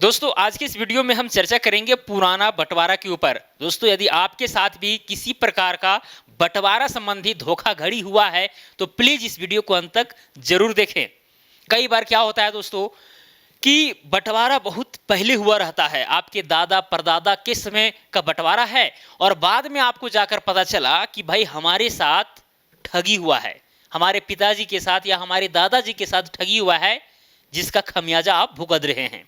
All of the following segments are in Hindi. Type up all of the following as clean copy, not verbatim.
दोस्तों आज के इस वीडियो में हम चर्चा करेंगे पुराना बंटवारा के ऊपर। दोस्तों यदि आपके साथ भी किसी प्रकार का बंटवारा संबंधी धोखाधड़ी हुआ है तो प्लीज इस वीडियो को अंत तक जरूर देखें। कई बार क्या होता है दोस्तों कि बंटवारा बहुत पहले हुआ रहता है, आपके दादा परदादा के समय का बंटवारा है और बाद में आपको जाकर पता चला कि भाई हमारे साथ ठगी हुआ है, हमारे पिताजी के साथ या हमारे दादाजी के साथ ठगी हुआ है, जिसका खमियाजा आप भुगत रहे हैं।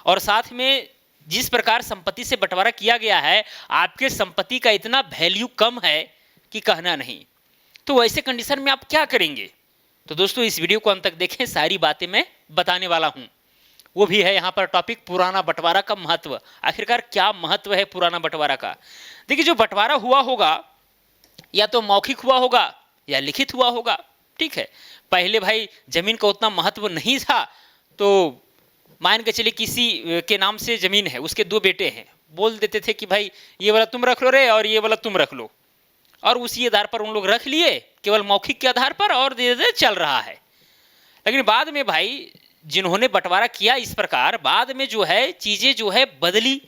और साथ में जिस प्रकार संपत्ति से बंटवारा किया गया है, आपके संपत्ति का इतना वैल्यू कम है कि कहना नहीं। तो ऐसे कंडीशन में आप क्या करेंगे? तो दोस्तों इस वीडियो को अंत तक देखें, सारी बातें मैं बताने वाला हूं। वो भी है यहाँ पर टॉपिक पुराना बंटवारा का महत्व। आखिरकार क्या महत्व है पुराना बंटवारा का? देखिए, जो बंटवारा हुआ होगा या तो मौखिक हुआ होगा या लिखित हुआ होगा, ठीक है। पहले भाई जमीन का उतना महत्व नहीं था, तो मान के चलिए किसी के नाम से जमीन है, उसके दो बेटे हैं, बोल देते थे कि भाई ये वाला तुम रख लो रे और ये वाला तुम रख लो, और उसी आधार पर उन लोग रख लिए केवल मौखिक के आधार पर, और धीरे धीरे चल रहा है। लेकिन बाद में भाई जिन्होंने बंटवारा किया इस प्रकार, बाद में जो है चीजें जो है बदली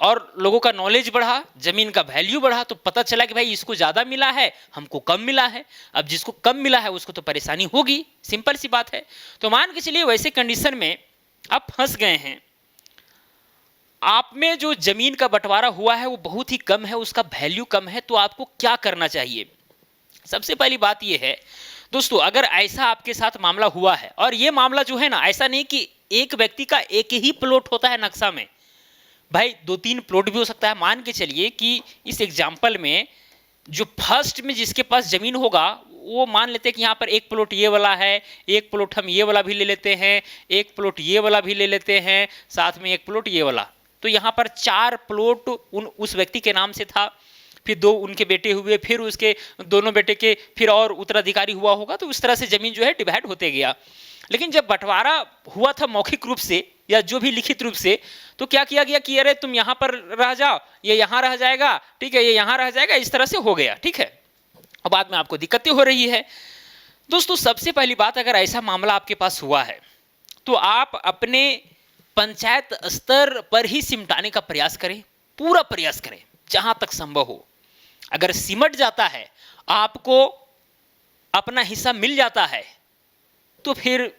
और लोगों का नॉलेज बढ़ा, जमीन का वैल्यू बढ़ा, तो पता चला कि भाई इसको ज्यादा मिला है, हमको कम मिला है। अब जिसको कम मिला है उसको तो परेशानी होगी, सिंपल सी बात है। तो मान के चलिए वैसे कंडीशन में आप फंस गए हैं, आप में जो जमीन का बंटवारा हुआ है वो बहुत ही कम है, उसका वैल्यू कम है, तो आपको क्या करना चाहिए? सबसे पहली बात यह है दोस्तों, अगर ऐसा आपके साथ मामला हुआ है, और ये मामला जो है ना, ऐसा नहीं कि एक व्यक्ति का एक ही प्लॉट होता है नक्शा में, भाई दो तीन प्लॉट भी हो सकता है। मान के चलिए कि इस एग्जाम्पल में जो फर्स्ट में जिसके पास जमीन होगा वो मान लेते हैं कि यहाँ पर एक प्लॉट ये वाला है, एक प्लॉट हम ये वाला भी ले लेते हैं, एक प्लॉट ये वाला भी ले लेते हैं, साथ में एक प्लॉट ये वाला। तो यहाँ पर चार प्लॉट उस व्यक्ति के नाम से था, फिर दो उनके बेटे हुए, फिर उसके दोनों बेटे के फिर और उत्तराधिकारी हुआ होगा, तो इस तरह से जमीन जो है डिवाइड होते गया। लेकिन जब बंटवारा हुआ था मौखिक रूप से या जो भी लिखित रूप से, तो क्या किया गया कि अरे तुम यहाँ पर रह जाओ, ये यहाँ रह जाएगा, ठीक है, ये यहाँ रह जाएगा, इस तरह से हो गया, ठीक है। और बाद में आपको दिक्कतें हो रही है। दोस्तों सबसे पहली बात, अगर ऐसा मामला आपके पास हुआ है तो आप अपने पंचायत स्तर पर ही सिमटाने का प्रयास करें, पूरा प्रयास करें जहां तक संभव हो। अगर सिमट जाता है, आपको अपना हिस्सा मिल जाता है, तो फिर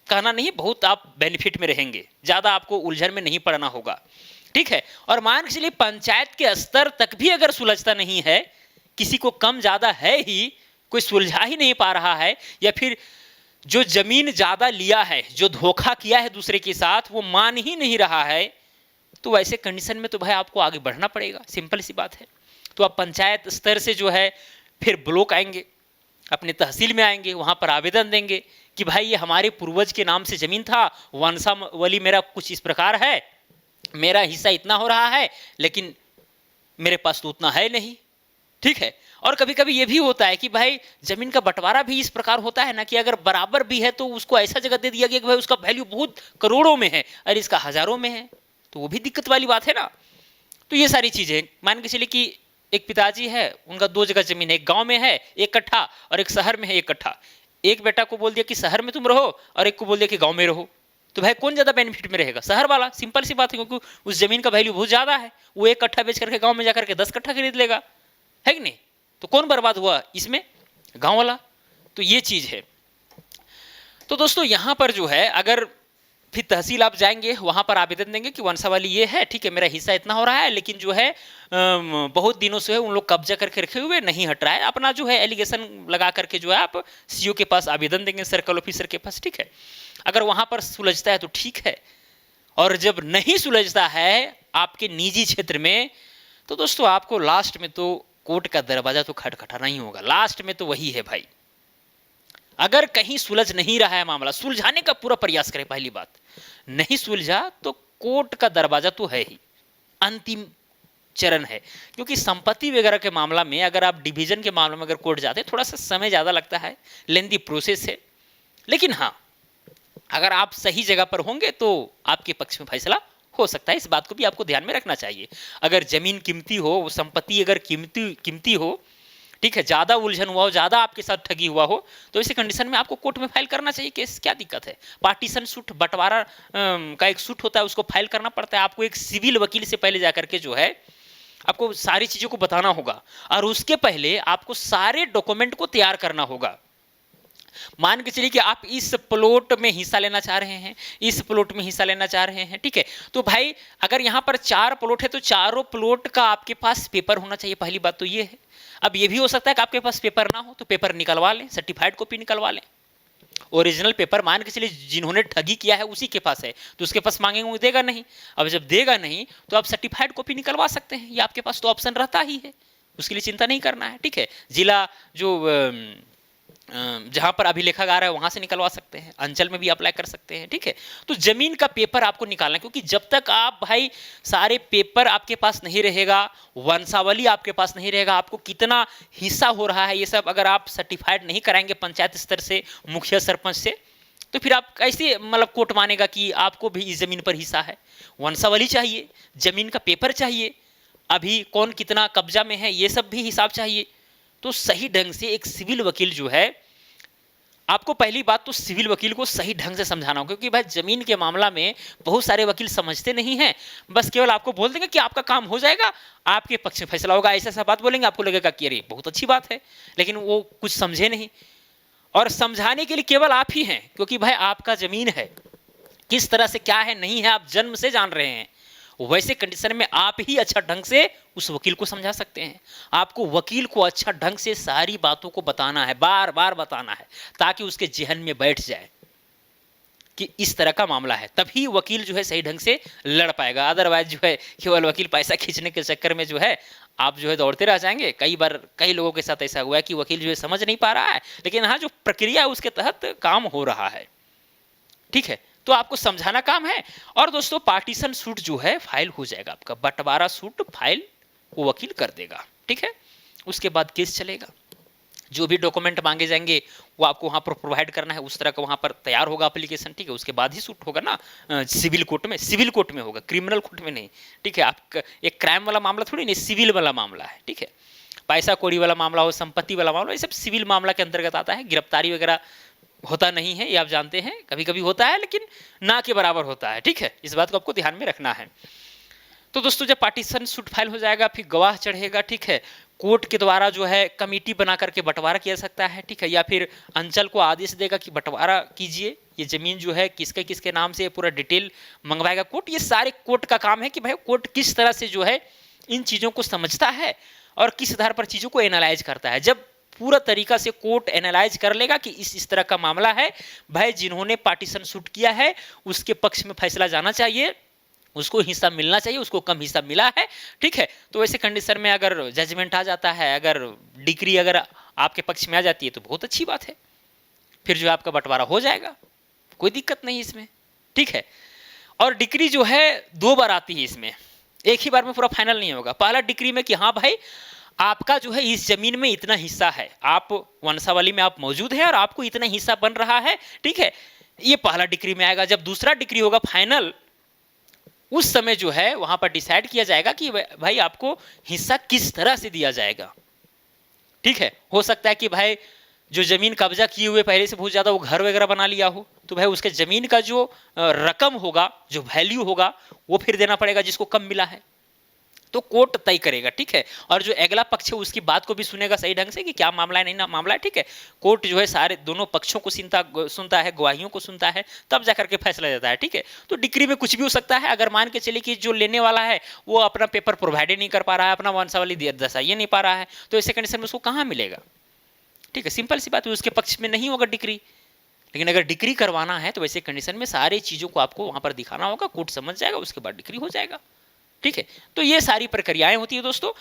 कहना नहीं, बहुत आप बेनिफिट में रहेंगे, ज्यादा आपको उलझन में नहीं पड़ना होगा, ठीक है। और मान के चलिए पंचायत के स्तर तक भी अगर सुलझता नहीं है, किसी को कम ज्यादा है ही, कोई सुलझा ही नहीं पा रहा है, या फिर जो जमीन ज्यादा लिया है, जो धोखा किया है दूसरे के साथ, वो मान ही नहीं रहा है, तो वैसे कंडीशन में तो भाई आपको आगे बढ़ना पड़ेगा, सिंपल सी बात है। तो आप पंचायत स्तर से जो है फिर ब्लॉक आएंगे, अपने तहसील में आएंगे, वहां पर आवेदन देंगे कि भाई ये हमारे पूर्वज के नाम से जमीन था, वंशावली मेरा कुछ इस प्रकार है, मेरा हिस्सा इतना हो रहा है, लेकिन मेरे पास तो उतना है नहीं, ठीक है। और कभी कभी ये भी होता है कि भाई जमीन का बंटवारा भी इस प्रकार होता है ना कि अगर बराबर भी है तो उसको ऐसा जगह दे दिया गया कि भाई उसका वैल्यू बहुत करोड़ों में है और इसका हजारों में है, तो वो भी दिक्कत वाली बात है ना। तो ये सारी चीजें मान के चलिए कि एक पिताजी है, उनका दो जगह जमीन है, एक गांव में है एक कट्ठा और एक शहर में है एक कट्ठा। एक बेटा को बोल दिया कि शहर में तुम रहो और एक को बोल दिया कि गांव में रहो, तो भाई कौन ज्यादा बेनिफिट में रहेगा? शहर वाला, सिंपल सी बात है, क्योंकि उस जमीन का वैल्यू बहुत ज्यादा है। वो एक कट्ठा बेच करके गांव में जाकर के 10 कट्ठा खरीद लेगा, है कि नहीं? तो कौन बर्बाद हुआ इसमें? गांव वाला। तो ये चीज है। तो दोस्तों यहां पर जो है, अगर फिर तहसील आप जाएंगे, वहां पर आवेदन देंगे कि वंशावली ये है, ठीक है, मेरा हिस्सा इतना हो रहा है, लेकिन जो है बहुत दिनों से है उन लोग कब्जा करके रखे हुए, नहीं हट रहा है। अपना जो है एलिगेशन लगा करके जो है आप सीओ के पास आवेदन देंगे, सर्कल ऑफिसर के पास, ठीक है। अगर वहां पर सुलझता है तो ठीक है, और जब नहीं सुलझता है आपके निजी क्षेत्र में, तो दोस्तों आपको लास्ट में तो कोर्ट का दरवाजा तो खटखटाना ही होगा। लास्ट में तो वही है भाई, अगर कहीं सुलझ नहीं रहा है मामला, सुलझाने का पूरा प्रयास करें। पहली बात, नहीं सुलझा तो कोर्ट का दरवाजा तो है ही, अंतिम चरण है। क्योंकि संपत्ति वगैरह के मामला में, अगर आप डिवीजन के मामले में अगर कोर्ट जाते हैं, थोड़ा सा समय ज्यादा लगता है, लेंदी प्रोसेस है। लेकिन हाँ, अगर आप सही जगह पर होंगे तो आपके पक्ष में फैसला हो सकता है। इस बात को भी आपको ध्यान में रखना चाहिए। अगर जमीन कीमती हो, संपत्ति अगर कीमती हो, ठीक है, ज़्यादा उलझन हुआ हो, ज़्यादा आपके साथ ठगी हुआ हो, तो ऐसे कंडीशन में आपको कोर्ट में फाइल करना चाहिए केस। क्या दिक्कत है? पार्टीशन सूट, बंटवारा का एक सूट होता है, उसको फाइल करना पड़ता है। आपको एक सिविल वकील से पहले जाकर के जो है आपको सारी चीज़ों को बताना होगा, और उसके पहले आपको सारे डॉक्यूमेंट को तैयार करना होगा। मान के चलिए कि आप इस प्लॉट में हिस्सा लेना चाह रहे हैं, इस प्लॉट में हिस्सा लेना चाह रहे हैं, ठीक है। तो भाई अगर यहाँ पर 4 प्लॉट है तो चारों प्लॉट का आपके पास पेपर होना चाहिए, पहली बात तो ये है। अब ये भी हो सकता है कि आपके पास पेपर ना हो, तो पेपर निकलवा लें, सर्टिफाइड कॉपी निकलवा लें। ओरिजिनल पेपर मान के चलिए जिन्होंने ठगी किया है उसी के पास है, तो उसके पास मांगेंगे वो देगा नहीं। अब जब देगा नहीं तो आप सर्टिफाइड कॉपी निकलवा सकते हैं, ये आपके पास तो ऑप्शन रहता ही है, उसके लिए चिंता नहीं करना है, ठीक है। जिला जो जहां पर अभिलेखागार है वहां से निकलवा सकते हैं, अंचल में भी अप्लाई कर सकते हैं, ठीक है। तो जमीन का पेपर आपको निकालना है, क्योंकि जब तक आप भाई सारे पेपर आपके पास नहीं रहेगा, वंशावली आपके पास नहीं रहेगा, आपको कितना हिस्सा हो रहा है ये सब अगर आप सर्टिफाइड नहीं कराएंगे पंचायत स्तर से, मुखिया सरपंच से, तो फिर आप कैसे मतलब कोर्ट मानेगा कि आपको भी इस जमीन पर हिस्सा है। वंशावली चाहिए, जमीन का पेपर चाहिए, अभी कौन कितना कब्जा में है ये सब भी हिसाब चाहिए। तो सही ढंग से एक सिविल वकील जो है, आपको पहली बात तो सिविल वकील को सही ढंग से समझाना होगा, क्योंकि भाई जमीन के मामला में बहुत सारे वकील समझते नहीं हैं, बस केवल आपको बोल देंगे कि आपका काम हो जाएगा, आपके पक्ष में फैसला होगा, ऐसा बात बोलेंगे, आपको लगेगा कि अरे बहुत अच्छी बात है, लेकिन वो कुछ समझे नहीं। और समझाने के लिए केवल आप ही हैं, क्योंकि भाई आपका जमीन है, किस तरह से क्या है नहीं है आप जन्म से जान रहे हैं। वैसे कंडीशन में आप ही अच्छा ढंग से उस वकील को समझा सकते हैं। आपको वकील को अच्छा ढंग से सारी बातों को बताना है, बार बार बताना है, ताकि उसके जहन में बैठ जाए कि इस तरह का मामला है, तभी वकील जो है सही ढंग से लड़ पाएगा। अदरवाइज जो है केवल वकील पैसा खींचने के चक्कर में जो है आप जो है दौड़ते रह जाएंगे। कई बार कई लोगों के साथ ऐसा हुआ है कि वकील जो है समझ नहीं पा रहा है, लेकिन हाँ जो प्रक्रिया है उसके तहत काम हो रहा है, ठीक है। तो आपको समझाना काम है। और दोस्तों पार्टीशन सूट जो है फाइल हो जाएगा, आपका बंटवारा सूट फाइल वो वकील कर देगा, ठीक है। उसके बाद केस चलेगा, जो भी डॉक्यूमेंट मांगे जाएंगे वो आपको वहाँ पर प्रोवाइड करना है, उस तरह का वहाँ पर तैयार होगा एप्लीकेशन, ठीक है। उसके बाद ही सूट होगा ना, सिविल कोर्ट में, सिविल कोर्ट में होगा, क्रिमिनल कोर्ट में नहीं, ठीक है। आप एक क्राइम वाला मामला थोड़ी नहीं, सिविल वाला मामला है, ठीक है। पैसा कौड़ी वाला मामला हो, संपत्ति वाला मामला, ये सब सिविल मामला के अंतर्गत आता है। गिरफ्तारी वगैरह होता नहीं है, ये आप जानते हैं, कभी कभी होता है लेकिन ना के बराबर होता है, ठीक है। इस बात को आपको ध्यान में रखना है। तो दोस्तों जब पार्टीशन सूट फाइल हो जाएगा, फिर गवाह चढ़ेगा, ठीक है। कोर्ट के द्वारा जो है कमेटी बना करके बंटवारा किया सकता है, ठीक है, या फिर अंचल को आदेश देगा कि बंटवारा कीजिए, ये जमीन जो है किसके किसके नाम से, पूरा डिटेल मंगवाएगा कोर्ट। ये सारे कोर्ट का काम है कि भाई कोर्ट किस तरह से जो है इन चीज़ों को समझता है और किस आधार पर चीज़ों को एनालाइज करता है। जब पूरा तरीका से कोर्ट एनालाइज कर लेगा कि इस तरह का मामला है, भाई जिन्होंने पार्टीशन सूट किया है उसके पक्ष में फैसला जाना चाहिए, उसको हिस्सा मिलना चाहिए, उसको कम हिस्सा मिला है, ठीक है। तो वैसे कंडीशन में अगर जजमेंट आ जाता है, अगर डिक्री अगर आपके पक्ष में आ जाती है तो बहुत अच्छी बात है, फिर जो आपका बंटवारा हो जाएगा, कोई दिक्कत नहीं इसमें, ठीक है। और डिक्री जो है 2 बार आती है इसमें, एक ही बार में पूरा फाइनल नहीं होगा। पहला डिक्री में कि हाँ भाई आपका जो है इस जमीन में इतना हिस्सा है, आप वंशावली में आप मौजूद हैं और आपको इतना हिस्सा बन रहा है, ठीक है, ये पहला डिक्री में आएगा। जब दूसरा डिक्री होगा फाइनल, उस समय जो है वहां पर डिसाइड किया जाएगा कि भाई आपको हिस्सा किस तरह से दिया जाएगा, ठीक है। हो सकता है कि भाई जो जमीन कब्जा किए हुए पहले से बहुत ज्यादा वो घर वगैरह बना लिया हो, तो भाई उसके जमीन का जो रकम होगा, जो वैल्यू होगा वो फिर देना पड़ेगा जिसको कम मिला है, तो कोर्ट तय करेगा, ठीक है। और जो अगला पक्ष है उसकी बात को भी सुनेगा सही ढंग से कि क्या मामला है नहीं ना मामला है, ठीक है। कोर्ट जो है सारे दोनों पक्षों को सुनता है, गवाहियों को सुनता है, तब जाकर के फैसला देता है, ठीक है। तो डिक्री में कुछ भी हो सकता है। अगर मान के चले कि जो लेने वाला है वो अपना पेपर प्रोवाइड नहीं कर पा रहा है, अपना वंशावली दर्शाइए नहीं पा रहा है, तो ऐसे कंडीशन में उसको कहाँ मिलेगा, ठीक है। सिंपल सी बात है, उसके पक्ष में नहीं होगा डिक्री। लेकिन अगर डिक्री करवाना है तो वैसे कंडीशन में सारी चीज़ों को आपको वहाँ पर दिखाना होगा, कोर्ट समझ जाएगा, उसके बाद डिक्री हो जाएगा, ठीक है। तो ये सारी प्रक्रियाएं होती है दोस्तों।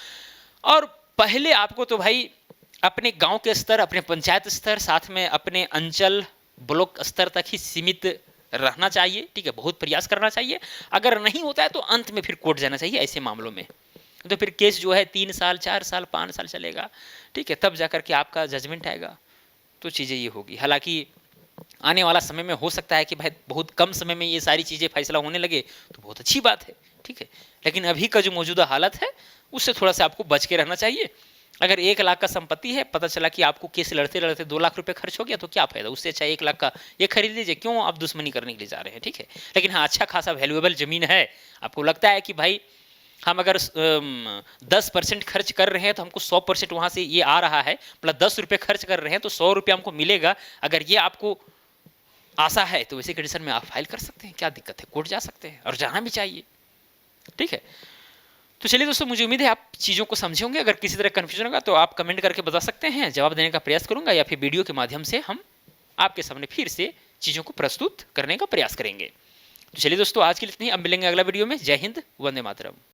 और पहले आपको तो भाई अपने गांव के स्तर, अपने पंचायत स्तर, साथ में अपने अंचल ब्लॉक स्तर तक ही सीमित रहना चाहिए, ठीक है। बहुत प्रयास करना चाहिए। अगर नहीं होता है तो अंत में फिर कोर्ट जाना चाहिए ऐसे मामलों में। तो फिर केस जो है 3 साल 4 साल 5 साल चलेगा, ठीक है, तब जाकर के आपका जजमेंट आएगा, तो चीज़ें ये होगी। हालांकि आने वाला समय में हो सकता है कि भाई बहुत कम समय में ये सारी चीज़ें फैसला होने लगे तो बहुत अच्छी बात है, ठीक है। लेकिन अभी का जो मौजूदा हालत है उससे थोड़ा सा आपको बच के रहना चाहिए। अगर 1 लाख का संपत्ति है, पता चला कि आपको केस लड़ते लड़ते 2 लाख रुपए खर्च हो गया, तो क्या फायदा? उससे अच्छा 1 लाख का ये खरीद लीजिए, क्यों आप दुश्मनी करने के लिए जा रहे हैं, ठीक है। लेकिन हाँ, अच्छा खासा वैल्यूएबल जमीन है, आपको लगता है कि भाई हम अगर 10% खर्च कर रहे हैं तो हमको 100% वहां से ये आ रहा है, मतलब 10 रुपये खर्च कर रहे हैं तो 100 रुपये हमको मिलेगा, अगर ये आपको आशा है तो वैसे कंडीशन में आप फाइल कर सकते हैं, क्या दिक्कत है, कोर्ट जा सकते हैं, और जाना भी चाहिए, ठीक है। तो चलिए दोस्तों, मुझे उम्मीद है आप चीज़ों को समझे होंगे। अगर किसी तरह कन्फ्यूजन होगा तो आप कमेंट करके बता सकते हैं, जवाब देने का प्रयास करूंगा, या फिर वीडियो के माध्यम से हम आपके सामने फिर से चीज़ों को प्रस्तुत करने का प्रयास करेंगे। तो चलिए दोस्तों, आज के लिए इतनी, अब मिलेंगे अगला वीडियो में। जय हिंद, वंदे मातरम।